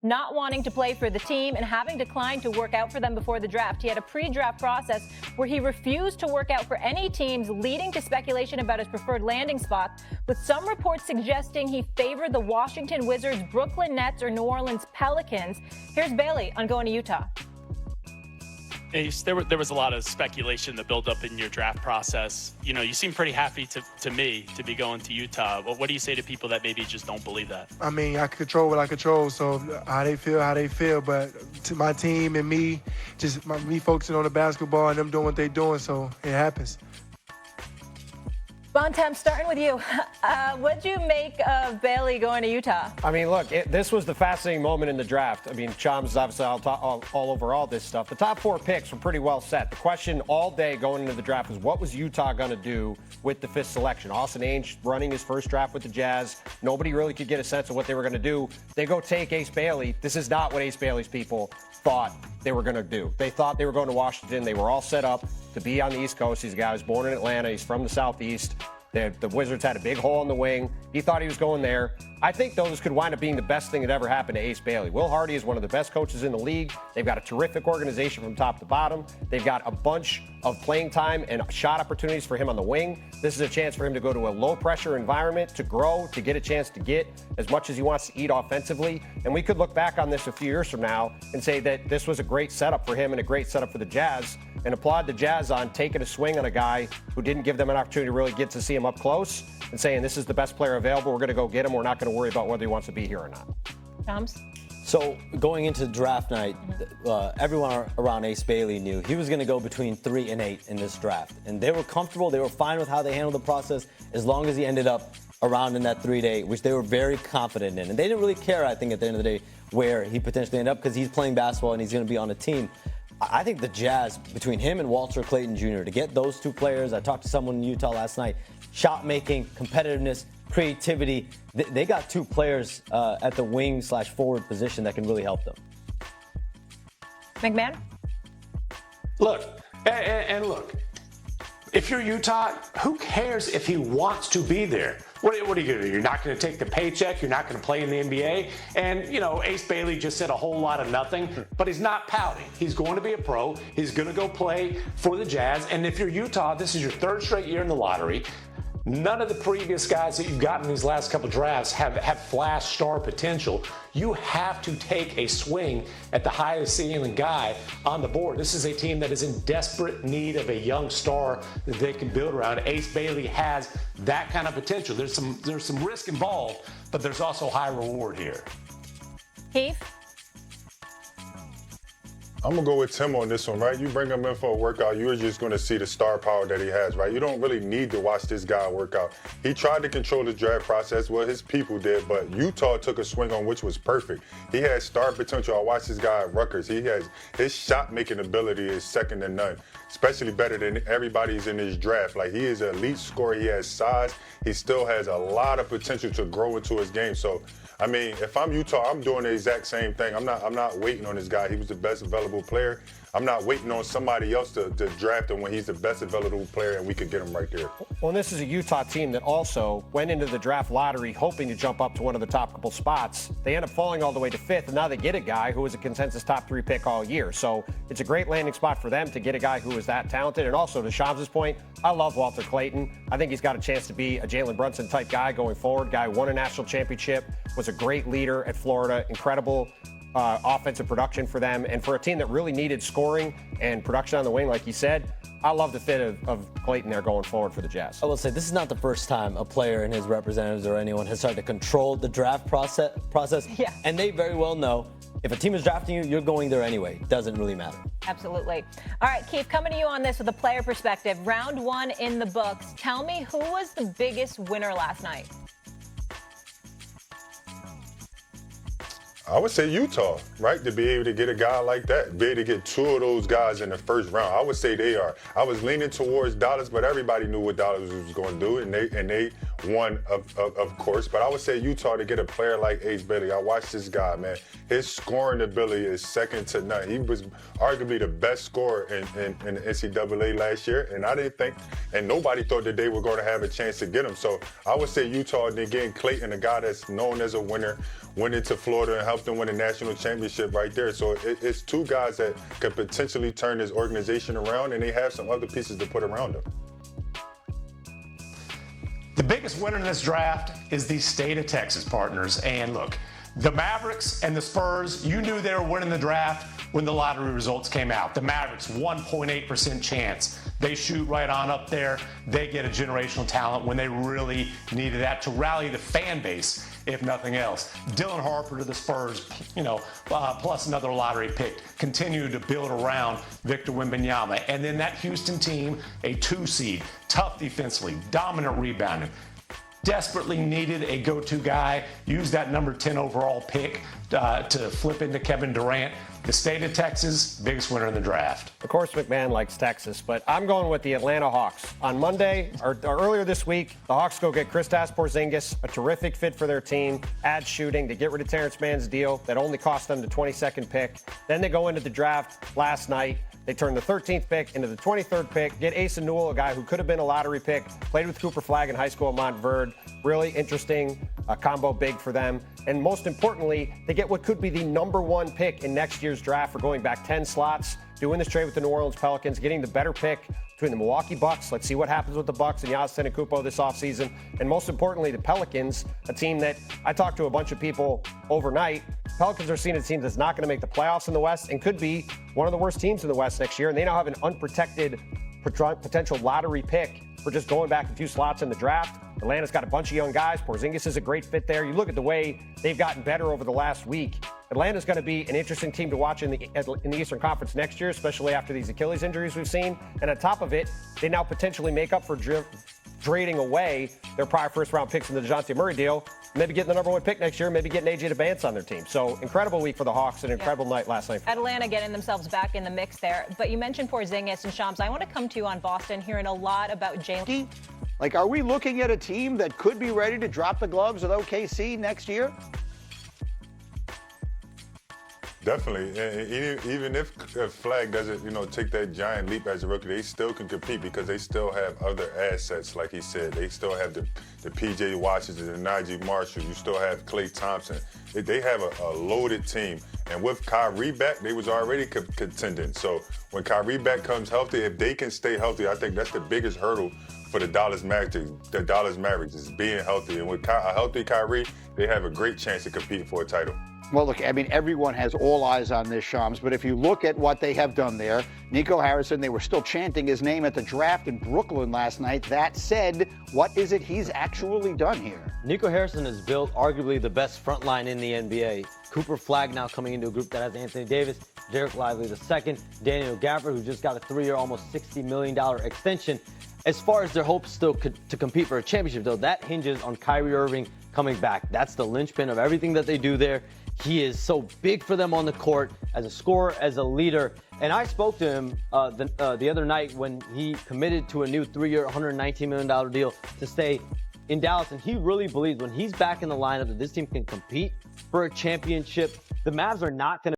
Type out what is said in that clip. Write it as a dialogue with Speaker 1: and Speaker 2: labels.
Speaker 1: not wanting to play for the team and having declined to work out for them before the draft. He had a pre-draft process where he refused to work out for any teams, leading to speculation about his preferred landing spot, with some reports suggesting he favored the Washington Wizards, Brooklyn Nets, or New Orleans Pelicans. Here's Bailey on going to Utah.
Speaker 2: Ace, there was a lot of speculation that built up in your draft process. You know, you seem pretty happy to me to be going to Utah. What do you say to people that maybe just don't believe that?
Speaker 3: I mean, I control what I control, so how they feel. But to my team and me, me focusing on the basketball and them doing what they're doing, so it happens.
Speaker 1: Bontemps, starting with you. What'd you make of Bailey going to Utah?
Speaker 4: I mean, look, this was the fascinating moment in the draft. I mean, Chom's obviously all over all this stuff. The top 4 picks were pretty well set. The question all day going into the draft was, what was Utah going to do with the 5th selection? Austin Ainge running his first draft with the Jazz. Nobody really could get a sense of what they were going to do. They go take Ace Bailey. This is not what Ace Bailey's people thought they were going to do. They thought they were going to Washington. They were all set up to be on the East Coast. He's a guy who was born in Atlanta. He's from the Southeast. The Wizards had a big hole in the wing. He thought he was going there. I think, though, this could wind up being the best thing that ever happened to Ace Bailey. Will Hardy is one of the best coaches in the league. They've got a terrific organization from top to bottom. They've got a bunch of playing time and shot opportunities for him on the wing. This is a chance for him to go to a low-pressure environment, to grow, to get a chance to get as much as he wants to eat offensively. And we could look back on this a few years from now and say that this was a great setup for him and a great setup for the Jazz, and applaud the Jazz on taking a swing on a guy who didn't give them an opportunity to really get to see him up close and saying, this is the best player available. We're going to go get him. We're not going to worry about whether he wants to be here or not.
Speaker 1: Toms?
Speaker 5: So going into draft night, everyone around Ace Bailey knew he was going to go between 3 and 8 in this draft. And they were comfortable. They were fine with how they handled the process as long as he ended up around in that 3 to 8, which they were very confident in. And they didn't really care, I think, at the end of the day, where he potentially ended up because he's playing basketball and he's going to be on a team. I think the Jazz, between him and Walter Clayton Jr., to get those 2 players, I talked to someone in Utah last night, shot making, competitiveness, creativity. They got 2 players at the wing/forward position that can really help them.
Speaker 1: McMahon?
Speaker 6: Look, and look, if you're Utah, who cares if he wants to be there? What are you going to do? You're not going to take the paycheck. You're not going to play in the NBA. And, you know, Ace Bailey just said a whole lot of nothing, but he's not pouting. He's going to be a pro. He's going to go play for the Jazz. And if you're Utah, this is your 3rd straight year in the lottery. None of the previous guys that you've gotten in these last couple drafts have flash star potential. You have to take a swing at the highest ceiling guy on the board. This is a team that is in desperate need of a young star that they can build around. Ace Bailey has that kind of potential. There's some risk involved, but there's also high reward here.
Speaker 1: Keith?
Speaker 7: I'm going to go with Tim on this one, right? You bring him in for a workout, you're just going to see the star power that he has, right? You don't really need to watch this guy work out. He tried to control the draft process, well, his people did, but Utah took a swing on which was perfect. He has star potential. I watched this guy at Rutgers. His shot-making ability is second to none, especially better than everybody's in this draft. Like, he is an elite scorer. He has size. He still has a lot of potential to grow into his game. So, I mean, if I'm Utah, I'm doing the exact same thing. I'm not waiting on this guy. He was the best available player. I'm not waiting on somebody else to draft him when he's the best available player and we could get him right there.
Speaker 4: Well, this is a Utah team that also went into the draft lottery hoping to jump up to one of the top couple spots. They end up falling all the way to 5th, and now they get a guy who was a consensus top 3 pick all year. So it's a great landing spot for them to get a guy who is that talented. And also, to Shams' point, I love Walter Clayton. I think he's got a chance to be a Jalen Brunson-type guy going forward. Guy who won a national championship, was a great leader at Florida, incredible offensive production for them. And for a team that really needed scoring and production on the wing, like you said, I love the fit of Clayton there going forward for the Jazz.
Speaker 5: I will say this is not the first time a player and his representatives or anyone has started to control the draft process.
Speaker 1: Yeah.
Speaker 5: And they very well know if a team is drafting you, you're going there anyway. It doesn't really matter.
Speaker 1: Absolutely. All right, Keith, coming to you on this with a player perspective. Round 1 in the books. Tell me, who was the biggest winner last night?
Speaker 7: I would say Utah, right? To be able to get a guy like that, be able to get 2 of those guys in the first round. I would say they are. I was leaning towards Dallas, but everybody knew what Dallas was going to do, and they one of course, but I would say Utah to get a player like Ace Bailey. I watched this guy, man. His scoring ability is second to none. He was arguably the best scorer in the NCAA last year, and I didn't think, and nobody thought that they were going to have a chance to get him. So I would say Utah, and then getting Clayton, a guy that's known as a winner, went into Florida and helped them win a national championship right there. So it's two guys that could potentially turn this organization around, and they have some other pieces to put around them.
Speaker 6: The biggest winner in this draft is the state of Texas, partners. And look, the Mavericks and the Spurs, you knew they were winning the draft when the lottery results came out. The Mavericks, 1.8% chance. They shoot right on up there. They get a generational talent when they really needed that to rally the fan base, if nothing else. Dylan Harper to the Spurs, plus another lottery pick, continue to build around Victor Wembanyama. And then that Houston team, a 2 seed, tough defensively, dominant rebounding. Desperately needed a go-to guy, used that number 10 overall pick to flip into Kevin Durant. The state of Texas, biggest winner in the draft.
Speaker 4: Of course, McMahon likes Texas, but I'm going with the Atlanta Hawks. On Monday, or earlier this week, the Hawks go get Kristaps Porzingis, a terrific fit for their team, add shooting to get rid of Terrence Mann's deal that only cost them the 22nd pick. Then they go into the draft last night. They turn the 13th pick into the 23rd pick, get Asa Newell, a guy who could have been a lottery pick, played with Cooper Flagg in high school at Montverde. Really interesting combo big for them. And most importantly, they get what could be the number 1 pick in next year's draft for going back 10 slots, doing this trade with the New Orleans Pelicans, getting the better pick between the Milwaukee Bucks. Let's see what happens with the Bucks and Giannis Antetokounmpo this offseason. And most importantly, the Pelicans, a team that I talked to a bunch of people overnight. Pelicans are seen as a team that's not going to make the playoffs in the West and could be one of the worst teams in the West next year. And they now have an unprotected potential lottery pick for just going back a few slots in the draft. Atlanta's got a bunch of young guys. Porzingis is a great fit there. You look at the way they've gotten better over the last week. Atlanta's going to be an interesting team to watch in the Eastern Conference next year, especially after these Achilles injuries we've seen. And on top of it, they now potentially make up for trading away their prior first-round picks in the DeJounte Murray deal, maybe getting the number 1 pick next year, maybe getting AJ DeBance on their team. So incredible week for the Hawks, an incredible night last night.
Speaker 1: Atlanta getting themselves back in the mix there. But you mentioned Porzingis and Shams. I want to come to you on Boston, hearing a lot about Jalen.
Speaker 8: Like, are we looking at a team that could be ready to drop the gloves with OKC next year?
Speaker 7: Definitely, and even if Flagg doesn't, take that giant leap as a rookie, they still can compete because they still have other assets. Like he said, they still have the P.J. Washington, the Najee Marshall. You still have Klay Thompson. They have a loaded team, and with Kyrie back, they was already contending. So when Kyrie back comes healthy, if they can stay healthy, I think that's the biggest hurdle for the Dallas Mavericks is being healthy. And with a healthy Kyrie, they have a great chance to compete for a title.
Speaker 8: Well, look, I mean, everyone has all eyes on this, Shams, but if you look at what they have done there, Nico Harrison, they were still chanting his name at the draft in Brooklyn last night. That said, what is it he's actually done here?
Speaker 5: Nico Harrison has built arguably the best front line in the NBA. Cooper Flagg now coming into a group that has Anthony Davis, Derek Lively II, Daniel Gafford, who just got a 3-year, almost $60 million extension. As far as their hopes still to compete for a championship, though, that hinges on Kyrie Irving coming back. That's the linchpin of everything that they do there. He is so big for them on the court as a scorer, as a leader. And I spoke to him the other night when he committed to a new 3-year, $119 million deal to stay in Dallas. And he really believes when he's back in the lineup that this team can compete for a championship. The Mavs are not going to